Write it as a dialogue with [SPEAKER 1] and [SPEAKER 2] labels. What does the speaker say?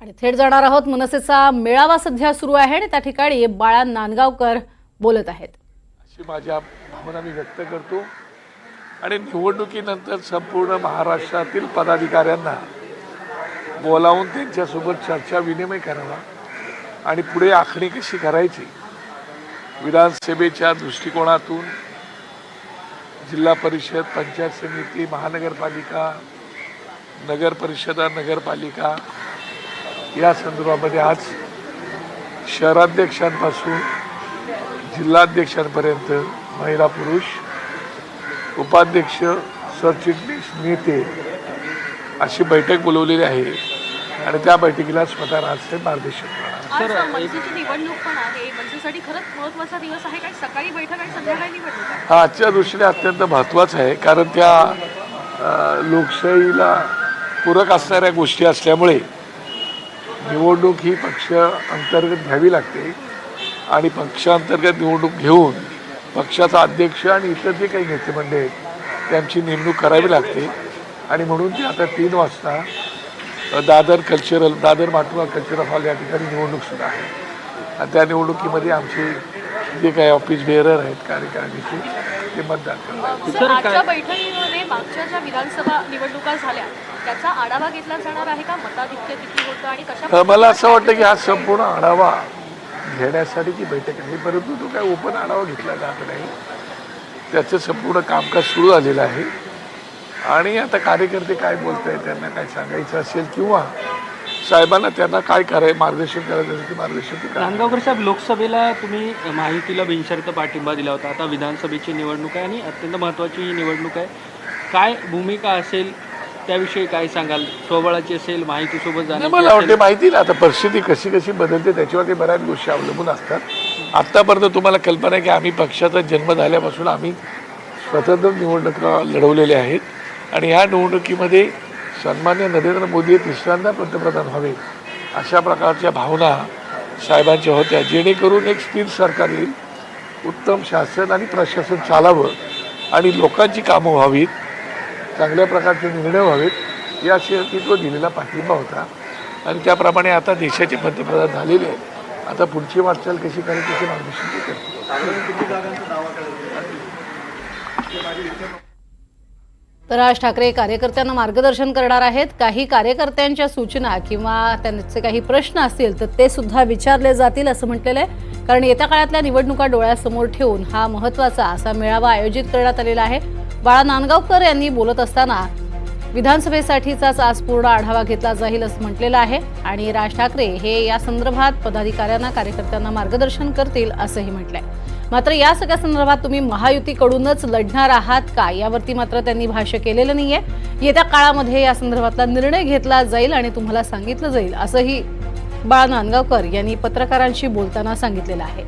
[SPEAKER 1] आणि थेट जाणार आहोत मनसेचा मेळावा सध्या सुरू आहे आणि त्या ठिकाणी बाळा नांदगावकर बोलत आहेत।
[SPEAKER 2] अशी माझ्या भावना मी व्यक्त करतो आणि निवडणुकीनंतर संपूर्ण महाराष्ट्रातील पदाधिकाऱ्यांना बोलावून त्यांच्यासोबत चर्चा विनिमय करावा आणि पुढे आखणी कशी करायची विधानसभेच्या दृष्टिकोनातून जिल्हा परिषद, पंचायत समिती, महानगरपालिका, नगर परिषदा, नगरपालिका या संदर्भामध्ये आज शहराध्यक्षांपासून जिल्हाध्यक्षांपर्यंत महिला पुरुष, उपाध्यक्ष, सरचिटणीस, नेते अशी बैठक बोलवलेली आहे आणि त्या बैठकीला स्वतः राजसाहेब मार्गदर्शन करणार।
[SPEAKER 3] आज मनसेची निवडणूक पण आहे, मनसेसाठी खरंच महत्त्वाचा दिवस आहे काय? सकाळी बैठक आणि संध्याकाळी निवडणूक आहे।
[SPEAKER 2] हा आजच्या दृष्टीने अत्यंत महत्त्वाचा आहे, कारण त्या लोकशाहीला पूरक असणाऱ्या गोष्टी असल्यामुळे निवडणूक ही पक्ष अंतर्गत घ्यावी लागते आणि पक्षांतर्गत निवडणूक घेऊन पक्षाचा अध्यक्ष आणि इतर जे काही नेते मंडळी आहेत त्यांची नेमणूक करावी लागते आणि म्हणून ते आता 3 वाजता दादर माटुंगा कल्चरल हॉल या ठिकाणी निवडणूक सुद्धा आहे आणि त्या निवडणुकीमध्ये आमचे जे काही ऑफिस बेअरर आहेत कार्यकारिणीचे ते मतदान करतात।
[SPEAKER 3] आजच्या बैठकीमध्ये मागच्या ज्या विधानसभा निवडणुका झाल्या त्याचा आढावा घेतला जाणार आहे का? मताधिक्य किती होतं आणि कशा?
[SPEAKER 2] मला असं वाटतं की हा संपूर्ण आढावा घेण्यासाठी ती बैठक आहे, परंतु तो काय ओपन आढावा घेतला जात नाही। त्याचं संपूर्ण कामकाज सुरू झालेलं आहे आणि आता कार्यकर्ते काय बोलत आहेत, त्यांना काय सांगायचं असेल किंवा साहेबांना त्यांना काय मार्गदर्शन करायचं असेल ते मार्गदर्शन
[SPEAKER 4] नांदगावकर साहेब, लोकसभेला तुम्ही माहितीला बिनशर्त पाठिंबा दिला होता। आता विधानसभेची निवडणूक आहे आणि अत्यंत महत्त्वाची ही निवडणूक आहे, काय भूमिका असेल त्याविषयी काय सांगाल? स्वबळाची असेल, माहितीसोबत जाण्याची?
[SPEAKER 2] मला वाटते माहिती ना, आता परिस्थिती कशी कशी बदलते त्याच्यावरती बऱ्याच गोष्टी अवलंबून असतात। आत्तापर्यंत तुम्हाला कल्पना आहे की आम्ही पक्षाचा जन्म झाल्यापासून आम्ही स्वतंत्र निवडणुका लढवलेल्या आहेत आणि ह्या निवडणुकीमध्ये सन्मान्य नरेंद्र मोदी हे 3ऱ्यांदा पंतप्रधान व्हावे अशा प्रकारच्या भावना साहेबांच्या होत्या, जेणेकरून एक स्थिर सरकार येईल, उत्तम शासन आणि प्रशासन चालावं आणि लोकांची कामं व्हावीत, चांगल्या प्रकारचे निर्णय व्हावेत यासाठी तो दिलेला पाठिंबा होता आणि त्याप्रमाणे आता देशाचे पंतप्रधान झालेले आहेत। आता पुढची वाटचाल कशी करायची त्याचे मार्गदर्शन ते करतो।
[SPEAKER 1] तर राज ठाकरे कार्यकर्त्यांना मार्गदर्शन करणार आहेत। काही कार्यकर्त्यांच्या सूचना किंवा त्यांचे काही प्रश्न असतील तर ते सुद्धा विचारले जातील असं म्हटलेलं आहे, कारण येत्या काळातल्या निवडणुका डोळ्यासमोर ठेवून हा महत्त्वाचा असा मेळावा आयोजित करण्यात आलेला आहे। बाळा नांदगावकर यांनी बोलत असताना विधानसभेसाठीचाच आज पूर्ण आढावा घेतला जाईल असं म्हटलेलं आहे आणि राज ठाकरे हे या संदर्भात पदाधिकाऱ्यांना, कार्यकर्त्यांना मार्गदर्शन करतील असंही म्हटलंय। मात्र या सगळ्या संदर्भात तुम्ही महायुतीकडूनच लढणार आहात का यावरती मात्र त्यांनी भाष्य केलेलं नाहीये। येत्या काळामध्ये या संदर्भातला निर्णय घेतला जाईल आणि तुम्हाला सांगितलं जाईल असंही बाळा नांदगावकर यांनी पत्रकारांशी बोलताना सांगितलेलं आहे।